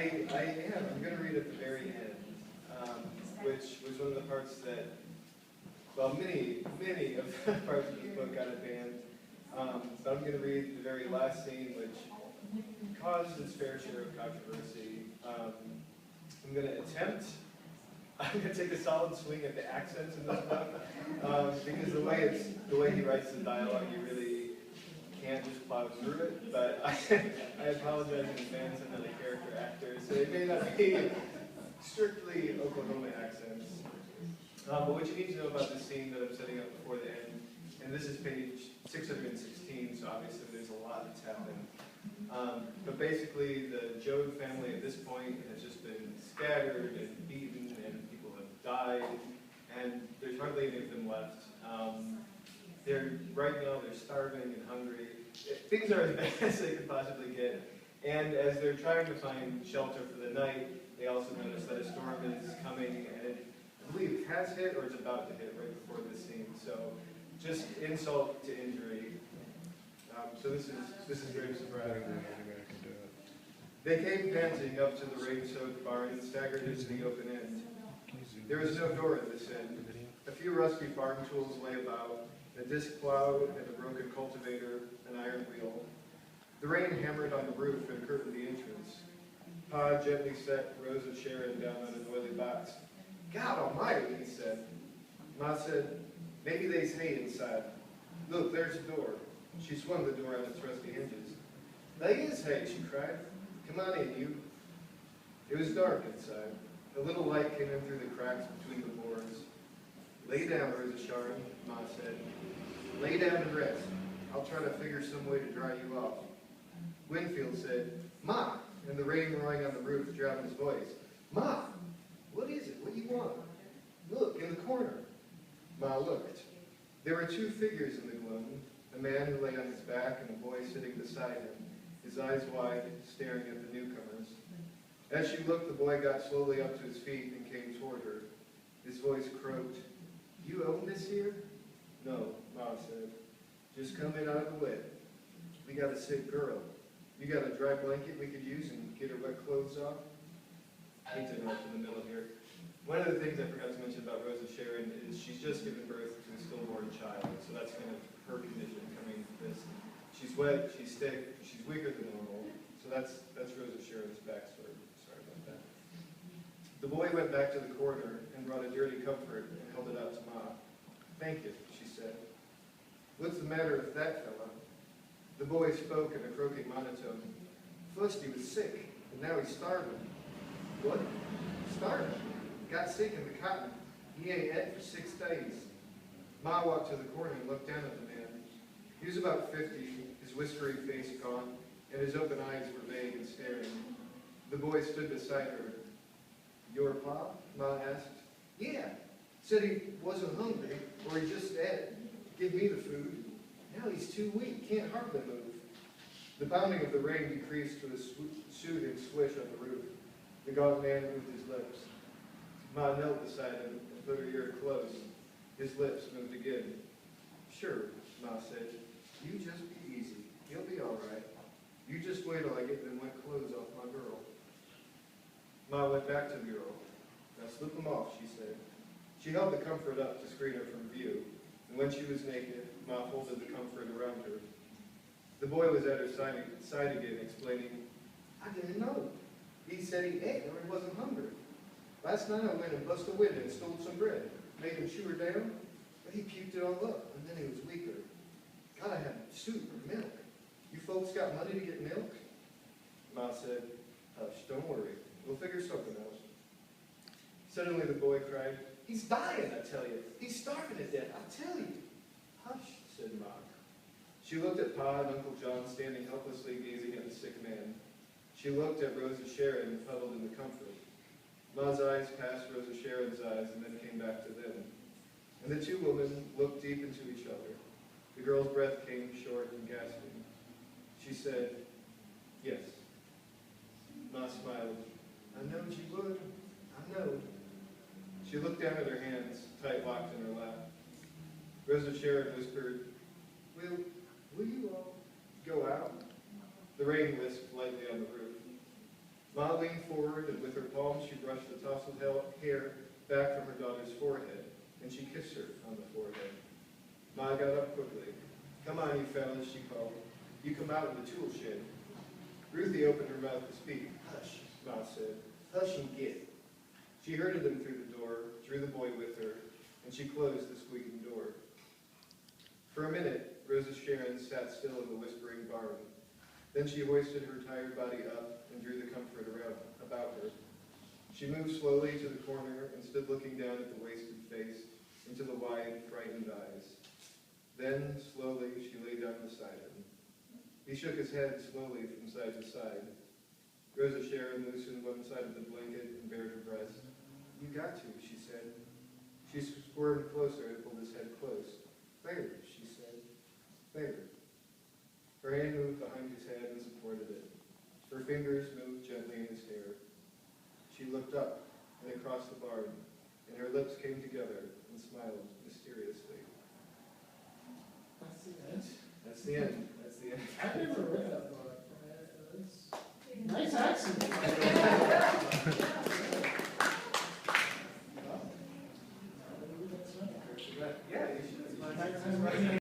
I am. I'm going to read at the very end, which was one of the parts that, well, many of the parts of this book got it banned. But I'm going to read the very last scene, which caused its fair share of controversy. I'm going to take a solid swing at the accents in this book, because the way he writes the dialogue, you really can't just plow through it. But I apologize in advance. I'm not a character actor, so it may not be strictly Oklahoma accents. But what you need to know about this scene that I'm setting up before the end, and this is page 616, so obviously there's a lot that's happened. But basically, the Joad family at this point has just been scattered and beaten, and people have died, and there's hardly any of them left. Right now they're starving and hungry. Things are as bad as they could possibly get. And as they're trying to find shelter for the night, they also notice that a storm is coming, and I believe it has hit or is about to hit right before this scene. So just insult to injury. So this is very surprising. They came panting up to the rain-soaked barn and staggered into the open end. There was no door at this end. A few rusty farm tools lay about, a disc plow and a broken cultivator, an iron wheel. The rain hammered on the roof and curtained the entrance. Pa gently set Rose of Sharon down on an oily box. God almighty, he said. Ma said, maybe they's hay inside. Look, there's a door. She swung the door on its rusty hinges. They is hay, she cried. Come on in, you. It was dark inside. A little light came in through the cracks between the boards. Lay down, Rose of Sharon, Ma said. Lay down and rest. I'll try to figure some way to dry you off. Winfield said, Ma, and the rain roaring on the roof drowned his voice. Ma, what is it? What do you want? Look, in the corner. Ma looked. There were two figures in the gloom, a man who lay on his back and a boy sitting beside him, his eyes wide, staring at the newcomers. As she looked, the boy got slowly up to his feet and came toward her. His voice croaked, You own this here? No, Ma said. Just come in out of the wet. We got a sick girl. You got a dry blanket we could use and get her wet clothes off? I hate to interrupt in the middle here. One of the things I forgot to mention about Rose of Sharon is she's just given birth to a stillborn child, so that's kind of her condition coming to this. She's wet, she's sick, she's weaker than normal, so that's Rose of Sharon's backstory. Sorry about that. The boy went back to the corner and brought a dirty comfort and held it out to Ma. Thank you, she said. What's the matter with that fella? The boy spoke in a croaking monotone. First he was sick, and now he's starving. What? Starving? Got sick in the cotton. He ain't ate for 6 days. Ma walked to the corner and looked down at the man. He was about 50, his whiskery face gone, and his open eyes were vague and staring. The boy stood beside her. Your pa? Ma asked. Yeah. Said he wasn't hungry, or he just ate. Give me the food. Now he's too weak, can't hardly move. The pounding of the rain decreased to a soothing swish on the roof. The gaunt man moved his lips. Ma knelt beside him and put her ear close. His lips moved again. Sure, Ma said. You just be easy. He'll be all right. You just wait till I get them wet clothes off my girl. Ma went back to the girl. Now slip them off, she said. She held the comfort up to screen her from view, and when she was naked, Ma folded the comfort around her. The boy was at her side again, explaining, I didn't know. He said he ate or he wasn't hungry. Last night I went and busted a window and stole some bread, made him chew her down, but he puked it all up, and then he was weaker. Gotta have soup or milk. You folks got money to get milk? Ma said, hush, don't worry. We'll figure something out. Suddenly the boy cried, He's dying, I tell you. He's starving to death, I tell you. Hush, said Ma. She looked at Pa and Uncle John standing helplessly gazing at the sick man. She looked at Rose of Sharon huddled in the comfort. Ma's eyes passed Rose of Sharon's eyes and then came back to them. And the two women looked deep into each other. The girl's breath came short and gasping. She said, Yes. Ma smiled. I knowed you would. I knowed. She looked down at her hands, tight locked in her lap. Rose of Sharon whispered, Will you all go out? The rain whisked lightly on the roof. Ma leaned forward, and with her palms she brushed the tousled hair back from her daughter's forehead, and she kissed her on the forehead. Ma got up quickly. "Come on, you fellas," she called. "You come out in the tool shed." Ruthie opened her mouth to speak. "Hush," Ma said. "Hush and get." She herded them through the door, drew the boy with her, and she closed the squeaking door. For a minute, Rosa Sharon sat still in the whispering barn. Then she hoisted her tired body up and drew the comfort about her. She moved slowly to the corner and stood looking down at the wasted face, into the wide, frightened eyes. Then, slowly, she lay down beside him. He shook his head slowly from side to side. Rosa Sharon loosened one side of the blanket and bared her breast. "You got to," she said. She squirmed closer and pulled his head close. "There," she said. "There." Her hand moved behind his head and supported it. Her fingers moved gently in his hair. She looked up and across the barn, and her lips came together and smiled mysteriously. That's the end. That's the end. That's the end. I've never read that book. Nice accent.